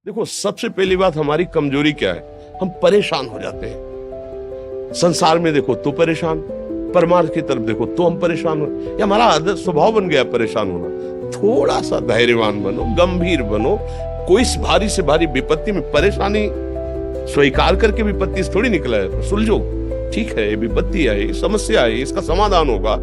देखो, सबसे पहली बात हमारी कमजोरी क्या है? हम परेशान हो जाते हैं। संसार में देखो तो परेशान, परमार्थ की तरफ देखो तो हम परेशान हो। ये हमारा आदत स्वभाव बन गया परेशान होना। थोड़ा सा धैर्यवान बनो, गंभीर बनो। कोई भारी से भारी विपत्ति में परेशानी स्वीकार करके विपत्ति से थोड़ी निकला है, सुलझो। ठीक है, ये विपत्ति है, समस्या है, इसका समाधान होगा।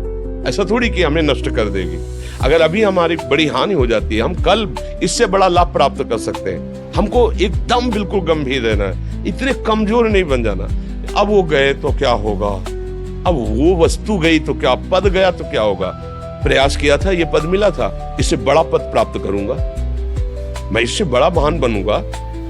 ऐसा थोड़ी कि हमें नष्ट कर देगी। अगर अभी हमारी बड़ी हानि हो जाती है, हम कल इससे बड़ा लाभ प्राप्त कर सकते हैं। हमको एकदम बिल्कुल गंभीर रहना है, इतने कमजोर नहीं बन जाना। अब वो गए तो क्या होगा, अब वो वस्तु गई तो क्या, पद गया तो क्या होगा। प्रयास किया था, ये पद मिला था, इससे बड़ा पद प्राप्त करूंगा, मैं इससे बड़ा महान बनूंगा।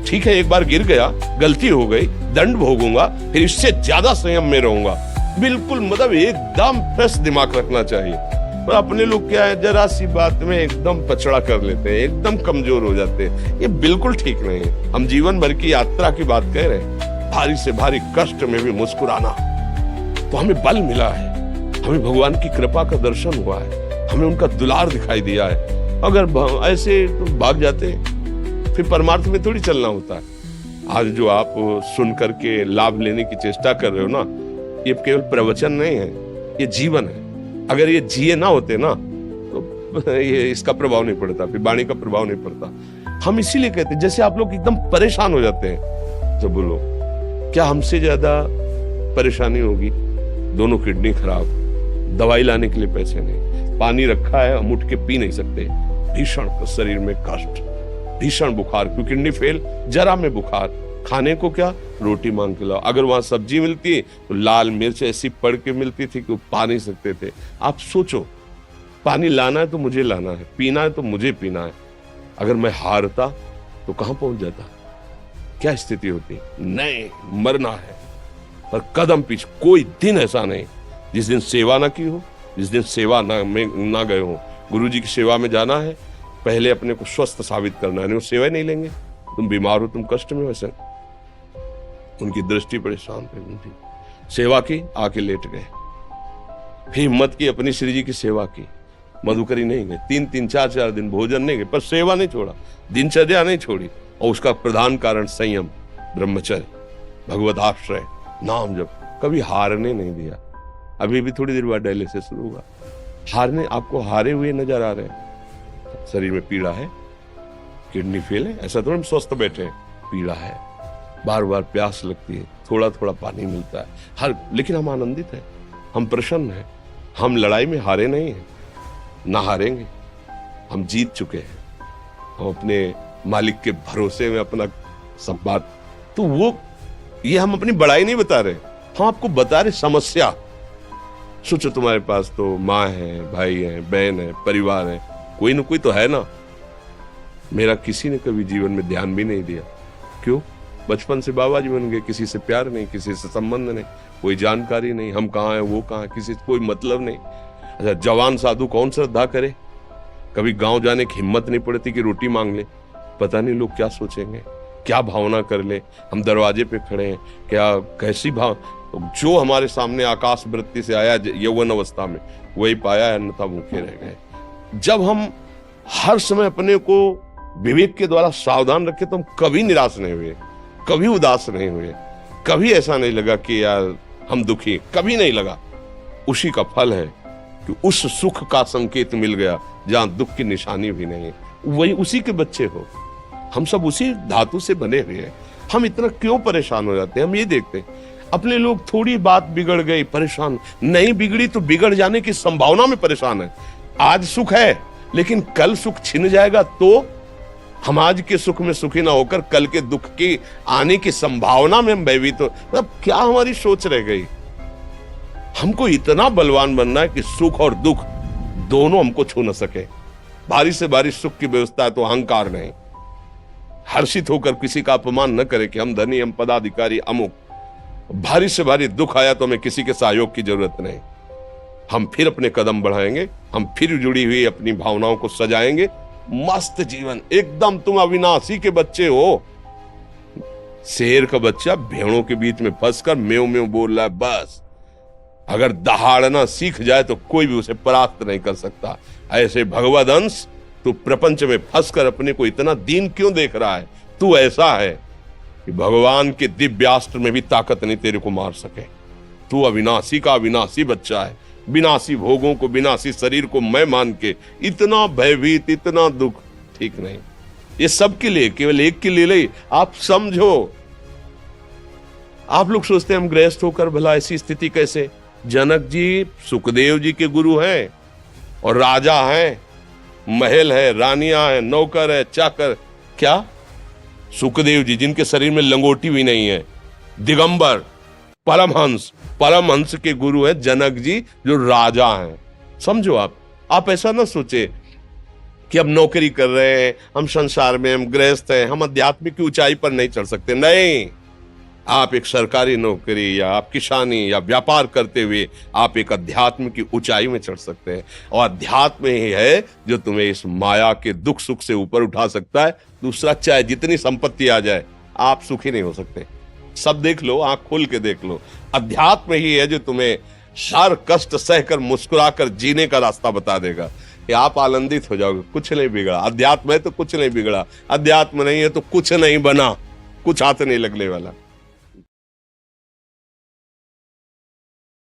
ठीक है, एक बार गिर गया, गलती हो गई, दंड भोगूंगा, फिर इससे ज्यादा संयम में रहूंगा। बिल्कुल मतलब एकदम फ्रेश दिमाग रखना चाहिए। पर अपने लोग क्या है, जरा सी बात में एकदम पछड़ा कर लेते हैं, एकदम कमजोर हो जाते हैं। ये बिल्कुल ठीक नहीं है। हम जीवन भर की यात्रा की बात कह रहे हैं, भारी से भारी कष्ट में भी मुस्कुराना, तो हमें बल मिला है, हमें भगवान की कृपा का दर्शन हुआ है, हमें उनका दुलार दिखाई दिया है। अगर ऐसे तो भाग जाते फिर परमार्थ में थोड़ी चलना होता है। आज जो आप सुन करके लाभ लेने की चेष्टा कर रहे हो ना, ये केवल प्रवचन नहीं है, ये जीवन है। अगर ये जिए ना होते ना तो ये इसका प्रभाव नहीं पड़ता, फिर वाणी का प्रभाव नहीं पड़ता। हम इसीलिए कहते हैं, जैसे आप लोग एकदम परेशान हो जाते हैं, तो बोलो क्या हमसे ज्यादा परेशानी होगी? दोनों किडनी खराब, दवाई लाने के लिए पैसे नहीं, पानी रखा है हम उठ के पी नहीं सकते, भीषण शरीर में कष्ट, भीषण बुखार, क्योंकि किडनी फेल, जरा में बुखार, खाने को क्या, रोटी मांग के लाओ। अगर वहां सब्जी मिलती तो लाल मिर्च ऐसी पड़ के मिलती थी कि वो पा नहीं सकते थे। आप सोचो, पानी लाना है तो मुझे लाना है, पीना है तो मुझे पीना है। अगर मैं हारता तो कहां पहुंच जाता, क्या स्थिति होती? नहीं, मरना है। पर कदम पीछे, कोई दिन ऐसा नहीं जिस दिन सेवा ना की हो, जिस दिन सेवा ना गए हो। गुरु जी की सेवा में जाना है, पहले अपने को स्वस्थ साबित करना है, नहीं वो सेवा नहीं लेंगे। तुम बीमार हो, तुम कष्ट में हो, ऐसे उनकी दृष्टि परेशान पे उनकी सेवा की, आके लेट गए। फिर हिम्मत की, अपनी श्री जी की सेवा की, मधुकरी नहीं गए, 3-3 4-4 दिन भोजन नहीं गए, पर सेवा नहीं छोड़ा, दिनचर्या नहीं छोड़ी। और उसका प्रधान कारण संयम, ब्रह्मचर्य, भगवत आश्रय, नाम जप, कभी हारने नहीं दिया। अभी भी थोड़ी देर बाद डायलिसिस शुरू होगा। हारने, आपको हारे हुए नजर आ रहे हैं। शरीर में पीड़ा है, किडनी फेल है, ऐसा तो हम स्वस्थ बैठे हैं, पीड़ा है, बार बार प्यास लगती है, थोड़ा थोड़ा पानी मिलता है, लेकिन हम आनंदित हैं, हम प्रसन्न हैं। हम लड़ाई में हारे नहीं हैं, ना हारेंगे, हम जीत चुके हैं। हम अपने मालिक के भरोसे में अपना सब बात, तो वो ये हम अपनी बड़ाई नहीं बता रहे, हम आपको बता रहे समस्या। सोचो, तुम्हारे पास तो माँ है, भाई है, बहन है, परिवार है, कोई ना कोई तो है ना। मेरा किसी ने कभी जीवन में ध्यान भी नहीं दिया। क्यों? बचपन से बाबा जी बन गए, किसी से प्यार नहीं, किसी से संबंध नहीं, कोई जानकारी नहीं, हम कहाँ हैं, वो कहाँ है, किसी से कोई मतलब नहीं। अच्छा, जवान साधु कौन श्रद्धा करे? कभी गांव जाने की हिम्मत नहीं पड़ती कि रोटी मांग ले, पता नहीं लोग क्या सोचेंगे, क्या भावना कर ले। हम दरवाजे पे खड़े हैं, क्या कैसी भाव, जो हमारे सामने आकाश वृत्ति से आया यौवन अवस्था में, वही पाया, अन्यथा भूखे रह गए। जब हम हर समय अपने को विवेक के द्वारा सावधान रखे तो हम कभी निराश नहीं हुए, कभी उदास नहीं हुए, कभी ऐसा नहीं लगा कि यार हम दुखी, कभी नहीं लगा। उसी का फल है कि उस सुख का संकेत मिल गया जहां दुख की निशानी भी नहीं। वही उसी के बच्चे हो, हम सब उसी धातु से बने हुए हैं। हम इतना क्यों परेशान हो जाते हैं? हम ये देखते हैं अपने लोग, थोड़ी बात बिगड़ गई परेशान, नहीं बिगड़ी तो बिगड़ जाने की संभावना में परेशान है। आज सुख है, लेकिन कल सुख छिन जाएगा तो हम आज के सुख में सुखी ना होकर कल के दुख की आने की संभावना में हम भयभीत हो। मतलब क्या हमारी सोच रह गई? हमको इतना बलवान बनना है कि सुख और दुख दोनों हमको छू न सके। भारी से भारी सुख की व्यवस्था है तो अहंकार नहीं, हर्षित होकर किसी का अपमान न करे कि हम धनी, हम पदाधिकारी, अमुक। भारी से भारी दुख आया तो हमें किसी के सहयोग की जरूरत नहीं, हम फिर अपने कदम बढ़ाएंगे, हम फिर जुड़ी हुई अपनी भावनाओं को सजाएंगे। मस्त जीवन एकदम। तुम अविनाशी के बच्चे हो। शेर का बच्चा भेड़ों के बीच में फंसकर म्यों म्यों बोल रहा है, बस अगर दहाड़ना सीख जाए तो कोई भी उसे परास्त नहीं कर सकता। ऐसे भगवद अंश, तू प्रपंच में फंसकर अपने को इतना दीन क्यों देख रहा है? तू ऐसा है कि भगवान के दिव्यास्त्र में भी ताकत नहीं तेरे को मार सके। तू अविनाशी का अविनाशी बच्चा है। विनाशी भोगों को, विनाशी शरीर को मैं मान के इतना भयभीत, इतना दुख ठीक नहीं। ये सबके लिए, केवल एक के लिए नहीं। आप समझो, आप लोग सोचते हैं हम गृहस्थ होकर भला ऐसी स्थिति कैसे। जनक जी सुखदेव जी के गुरु हैं और राजा हैं, महल है, रानियां हैं, नौकर है, चाकर। क्या सुखदेव जी जिनके शरीर में लंगोटी भी नहीं है, दिगंबर, परमहंस के गुरु हैं जनक जी जो राजा हैं। समझो, आप ऐसा ना सोचे कि हम नौकरी कर रहे हैं, हम संसार में, हम गृहस्थ हैं, हम आध्यात्मिक की ऊंचाई पर नहीं चढ़ सकते। नहीं, आप एक सरकारी नौकरी या आप किसानी या व्यापार करते हुए आप एक अध्यात्म की ऊंचाई में चढ़ सकते हैं। और अध्यात्म ही है जो तुम्हें इस माया के दुख सुख से ऊपर उठा सकता है। दूसरा, चाहे जितनी संपत्ति आ जाए, आप सुखी नहीं हो सकते। सब देख लो, आंख खोल के देख लो। अध्यात्म ही है जो तुम्हें हर कष्ट सहकर मुस्कुराकर जीने का रास्ता बता देगा कि आप आनंदित हो जाओगे। कुछ नहीं बिगड़ा। अध्यात्म है तो कुछ नहीं बिगड़ा, अध्यात्म नहीं है तो कुछ नहीं बना, कुछ हाथ नहीं लगने वाला।